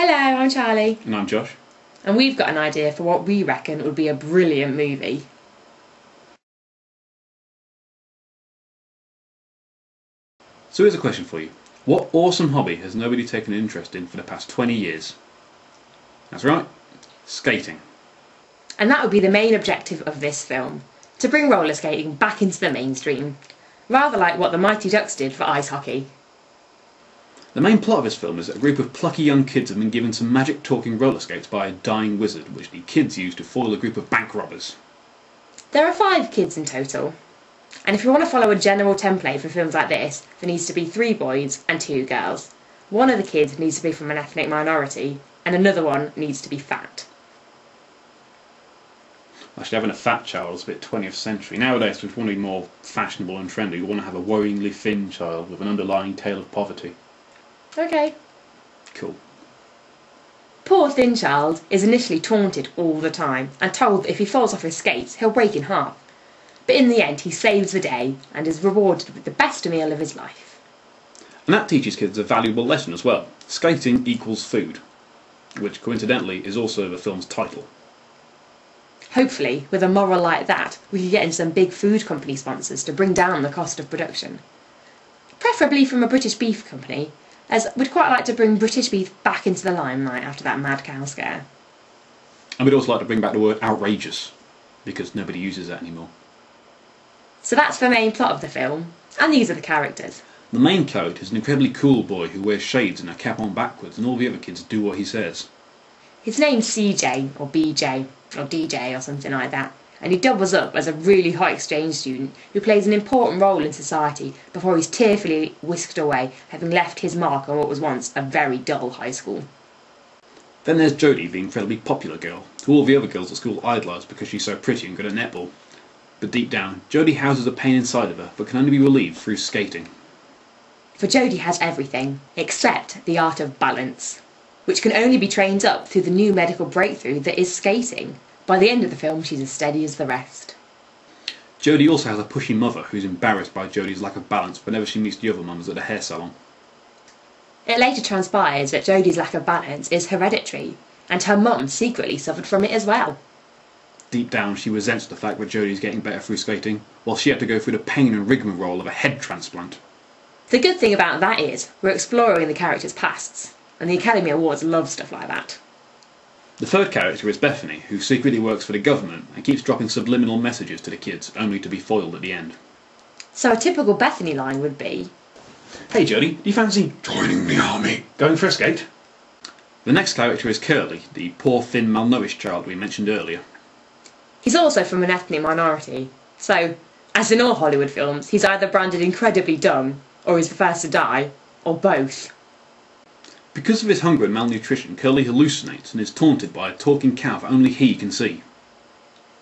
Hello, I'm Charlie. And I'm Josh. And we've got an idea for what we reckon would be a brilliant movie. So here's a question for you. What awesome hobby has nobody taken an interest in for the past 20 years? That's right, skating. And that would be the main objective of this film, to bring roller skating back into the mainstream, rather like what the Mighty Ducks did for ice hockey. The main plot of this film is that a group of plucky young kids have been given some magic talking roller skates by a dying wizard, which the kids use to foil a group of bank robbers. There are 5 kids in total, and if you want to follow a general template for films like this, there needs to be 3 boys and 2 girls. One of the kids needs to be from an ethnic minority, and another one needs to be fat. Actually, having a fat child is a bit 20th century. Nowadays, if you want to be more fashionable and trendy, you want to have a worryingly thin child with an underlying tale of poverty. Okay. Cool. Poor thin child is initially taunted all the time and told that if he falls off his skates he'll break in half. But in the end he saves the day and is rewarded with the best meal of his life. And that teaches kids a valuable lesson as well. Skating equals food, which coincidentally is also the film's title. Hopefully, with a moral like that, we could get in some big food company sponsors to bring down the cost of production. Preferably from a British beef company, as we'd quite like to bring British beef back into the limelight after that mad cow scare. And we'd also like to bring back the word outrageous, because nobody uses that anymore. So that's the main plot of the film, and these are the characters. The main character is an incredibly cool boy who wears shades and a cap on backwards, and all the other kids do what he says. His name's CJ, or BJ, or DJ, or something like that, and he doubles up as a really hot exchange student who plays an important role in society before he's tearfully whisked away, having left his mark on what was once a very dull high school. Then there's Jodie, the incredibly popular girl, who all the other girls at school idolise because she's so pretty and good at netball. But deep down, Jodie houses a pain inside of her, but can only be relieved through skating. For Jodie has everything, except the art of balance, which can only be trained up through the new medical breakthrough that is skating. By the end of the film, she's as steady as the rest. Jodie also has a pushy mother who's embarrassed by Jodie's lack of balance whenever she meets the other mums at the hair salon. It later transpires that Jodie's lack of balance is hereditary, and her mum secretly suffered from it as well. Deep down, she resents the fact that Jodie's getting better through skating, while she had to go through the pain and rigmarole of a head transplant. The good thing about that is, we're exploring the characters' pasts, and the Academy Awards love stuff like that. The third character is Bethany, who secretly works for the government and keeps dropping subliminal messages to the kids, only to be foiled at the end. So a typical Bethany line would be, "Hey Jodie, do you fancy joining the army? Going for a skate?" The next character is Curly, the poor, thin, malnourished child we mentioned earlier. He's also from an ethnic minority, so, as in all Hollywood films, he's either branded incredibly dumb, or he's the first to die, or both. Because of his hunger and malnutrition, Curly hallucinates and is taunted by a talking cow that only he can see.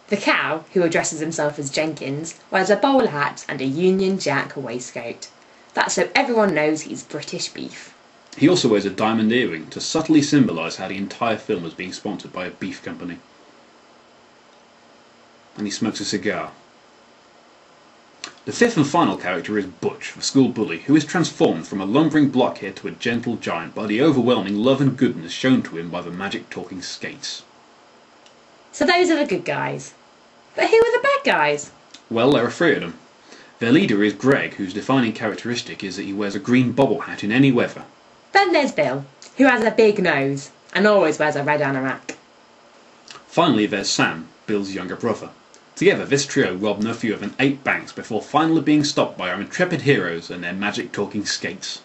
The cow, who addresses himself as Jenkins, wears a bowler hat and a Union Jack waistcoat. That's so everyone knows he's British beef. He also wears a diamond earring to subtly symbolise how the entire film is being sponsored by a beef company. And he smokes a cigar. The fifth and final character is Butch, the school bully, who is transformed from a lumbering blockhead to a gentle giant by the overwhelming love and goodness shown to him by the magic talking skates. So those are the good guys. But who are the bad guys? Well, there are 3 of them. Their leader is Greg, whose defining characteristic is that he wears a green bobble hat in any weather. Then there's Bill, who has a big nose, and always wears a red anorak. Finally, there's Sam, Bill's younger brother. Together, this trio rob no fewer than 8 banks before finally being stopped by our intrepid heroes and their magic-talking skates.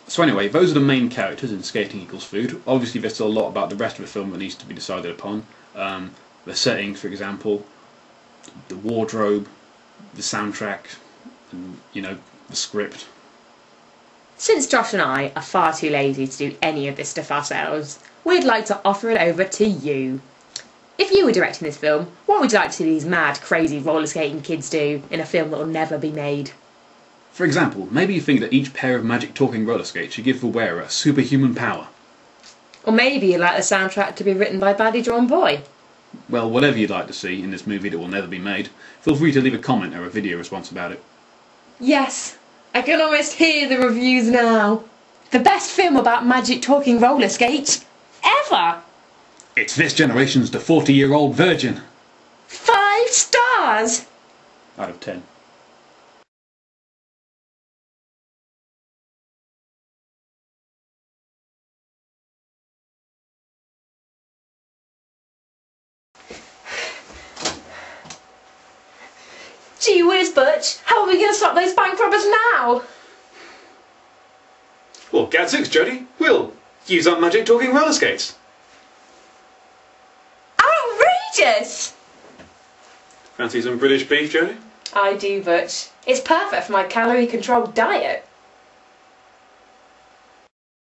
So anyway, those are the main characters in Skating Equals Food. Obviously, there's still a lot about the rest of the film that needs to be decided upon. The settings, for example, the wardrobe, the soundtrack, and, the script. Since Josh and I are far too lazy to do any of this stuff ourselves, we'd like to offer it over to you. If you were directing this film, what would you like to see these mad, crazy roller skating kids do in a film that will never be made? For example, maybe you think that each pair of magic talking roller skates should give the wearer a superhuman power. Or maybe you'd like the soundtrack to be written by a badly drawn boy. Well, whatever you'd like to see in this movie that will never be made, feel free to leave a comment or a video response about it. Yes, I can almost hear the reviews now. The best film about magic talking roller skates. ever. It's this generation's The 40-Year-Old Virgin. 5 stars. Out of 10. Gee whiz, Butch. How are we going to stop those bank robbers now? Well, gadzooks, Jody. We'll use our magic talking roller skates. Outrageous! Fancy some British beef, Jody? I do, Butch. It's perfect for my calorie-controlled diet.